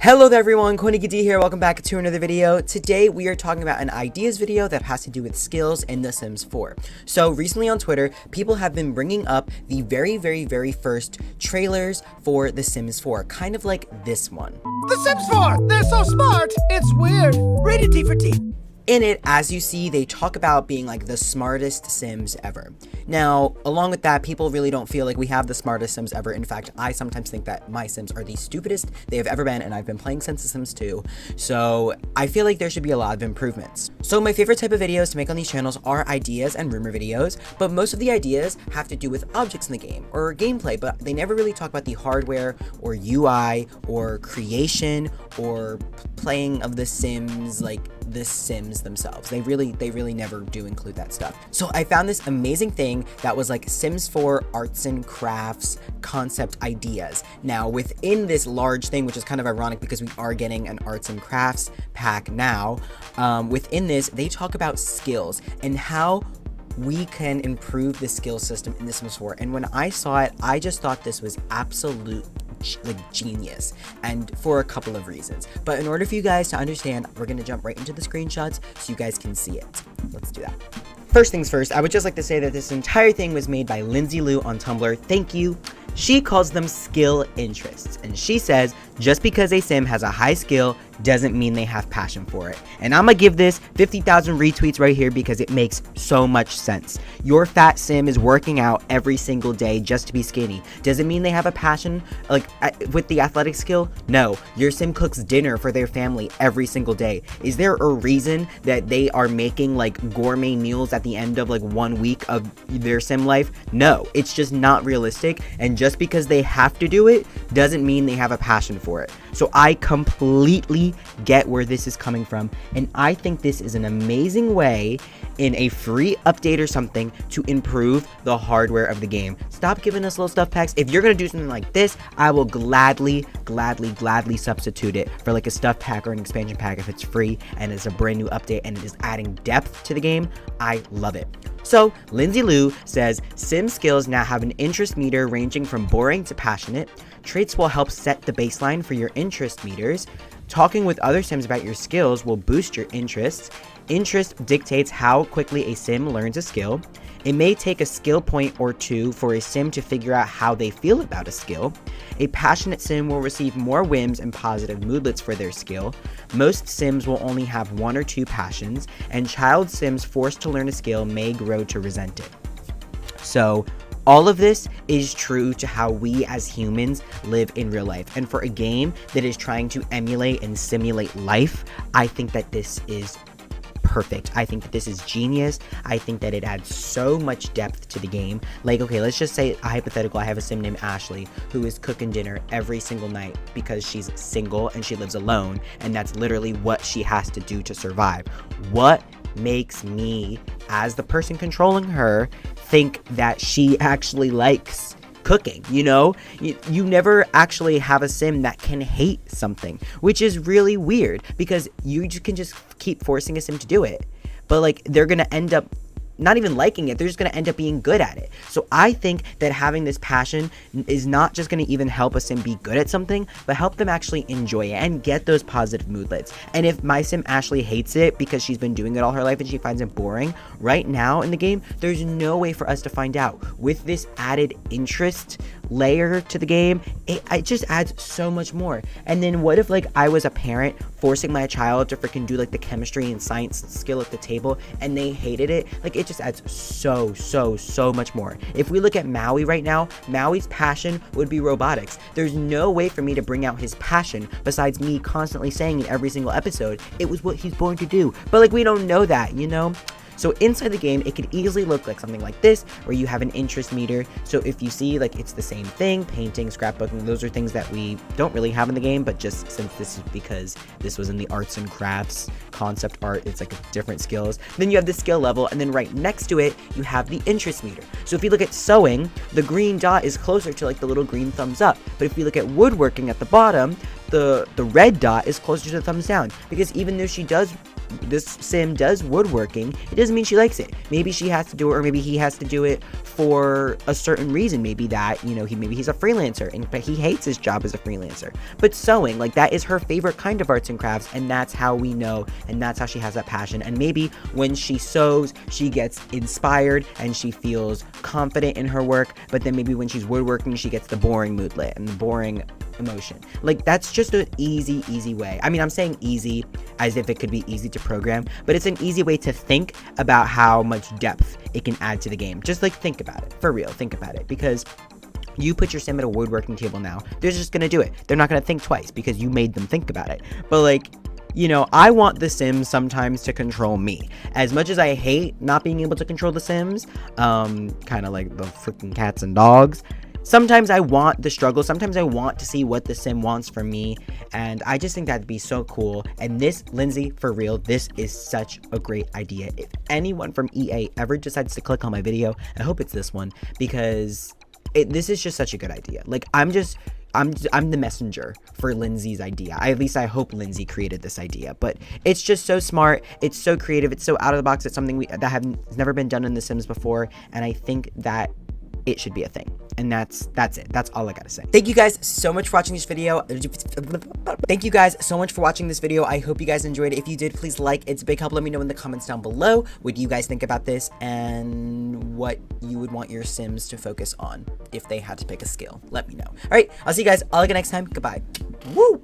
Hello there everyone, Coolnickyd here, welcome back to another video. Today we are talking about an ideas video that has to do with skills in The Sims 4. So recently on Twitter, people have been bringing up the very first trailers for The Sims 4, kind of like this one. The Sims 4! They're so smart! It's weird! Rated T for T. In it, as you see, they talk about being like the smartest Sims ever. Now, along with that, people really don't feel like we have the smartest Sims ever. In fact, I sometimes think that my Sims are the stupidest they have ever been, and I've been playing since The Sims 2, so I feel like there should be a lot of improvements. So my favorite type of videos to make on these channels are ideas and rumor videos, but most of the ideas have to do with objects in the game or gameplay, but they never really talk about the hardware or UI or creation or playing of the Sims, like the Sims themselves. They really never do include that stuff. So I found this amazing thing that was like Sims 4 arts and crafts concept ideas. Now within this large thing, which is kind of ironic because we are getting an arts and crafts pack now, within this they talk about skills and how we can improve the skill system in The Sims 4. And when I saw it, I just thought this was absolute genius, and for a couple of reasons. But in order for you guys to understand, we're gonna jump right into the screenshots so you guys can see it. Let's do that. First things first, I would just like to say that this entire thing was made by Lindsay Liu on Tumblr. Thank you. She calls them skill interests, and she says just because a sim has a high skill doesn't mean they have passion for it. And I'm gonna give this 50,000 retweets right here because it makes so much sense. Your fat sim is working out every single day just to be skinny. Does it mean they have a passion like with the athletic skill? No. Your sim cooks dinner for their family every single day. Is there a reason that they are making like gourmet meals at the end of like 1 week of their sim life? No, it's just not realistic, and just because they have to do it doesn't mean they have a passion for it. So I completely get where this is coming from, and I think this is an amazing way in a free update or something to improve the hardware of the game. Stop giving us little stuff packs. If you're gonna do something like this, I will gladly substitute it for like a stuff pack or an expansion pack if it's free and it's a brand new update and it is adding depth to the game. I love it. So Lindsay Liu says sim skills now have an interest meter ranging from boring to passionate. Traits will help set the baseline for your interest meters. Talking with other sims about your skills will boost your interests. Interest dictates how quickly a sim learns a skill. It may take a skill point or two for a sim to figure out how they feel about a skill. A passionate sim will receive more whims and positive moodlets for their skill. Most sims will only have 1 or 2 passions, and child sims forced to learn a skill may grow to resent it. So all of this is true to how we as humans live in real life. And for a game that is trying to emulate and simulate life, I think that this is perfect. I think that this is genius. I think that it adds so much depth to the game. Like, okay, let's just say a hypothetical. I have a sim named Ashley who is cooking dinner every single night because she's single and she lives alone, and that's literally what she has to do to survive. What makes me, as the person controlling her, think that she actually likes cooking? You know, you never actually have a sim that can hate something, which is really weird because you can just keep forcing a sim to do it, but like they're gonna end up not even liking it, they're just going to end up being good at it. So I think that having this passion is not just going to even help a sim be good at something, but help them actually enjoy it and get those positive moodlets. And if my sim Ashley hates it because she's been doing it all her life and she finds it boring, right now in the game, there's no way for us to find out. With this added interest layer to the game, it just adds so much more. And then what if like I was a parent forcing my child to freaking do like the chemistry and science skill at the table and they hated it? Like, it just adds so much more. If we look at Maui right now, Maui's passion would be robotics. There's no way for me to bring out his passion besides me constantly saying in every single episode it was what he's born to do. But like, we don't know that, you know? So inside the game, it could easily look like something like this, where you have an interest meter. So if you see, like, it's the same thing, painting, scrapbooking, those are things that we don't really have in the game, but just since this is because this was in the arts and crafts concept art, it's like different skills. Then you have the skill level, and then right next to it, you have the interest meter. So if you look at sewing, the green dot is closer to like the little green thumbs up. But if you look at woodworking at the bottom, the red dot is closer to the thumbs down, because even though she does this sim does woodworking, it doesn't mean she likes it. Maybe she has to do it, or maybe he has to do it for a certain reason. Maybe that, you know, maybe he's a freelancer, but he hates his job as a freelancer. But sewing, like, that is her favorite kind of arts and crafts, and that's how we know, and that's how she has that passion. And maybe when she sews, she gets inspired and she feels confident in her work, but then maybe when she's woodworking, she gets the boring moodlet and the boring emotion. Like, that's just an easy way. I mean, I'm saying easy as if it could be easy to program, but it's an easy way to think about how much depth it can add to the game. Just like, think about it. For real, think about it. Because you put your sim at a woodworking table now, they're just gonna do it. They're not gonna think twice because you made them think about it. But like, you know, I want the Sims sometimes to control me. As much as I hate not being able to control the Sims, kind of like the freaking cats and dogs, sometimes I want the struggle. Sometimes I want to see what the sim wants from me, and I just think that'd be so cool. And this, Lindsay, for real, this is such a great idea. If anyone from EA ever decides to click on my video, I hope it's this one, because this is just such a good idea. Like, I'm the messenger for Lindsay's idea. At least I hope Lindsay created this idea, but it's just so smart. It's so creative. It's so out of the box. It's something that has never been done in The Sims before, and I think that it should be a thing. And that's it. That's all I gotta say. Thank you guys so much for watching this video. Thank you guys so much for watching this video. I hope you guys enjoyed it. If you did, please like. It's a big help. Let me know in the comments down below what you guys think about this and what you would want your Sims to focus on if they had to pick a skill. Let me know. All right, I'll see you guys all again next time. Goodbye. Woo!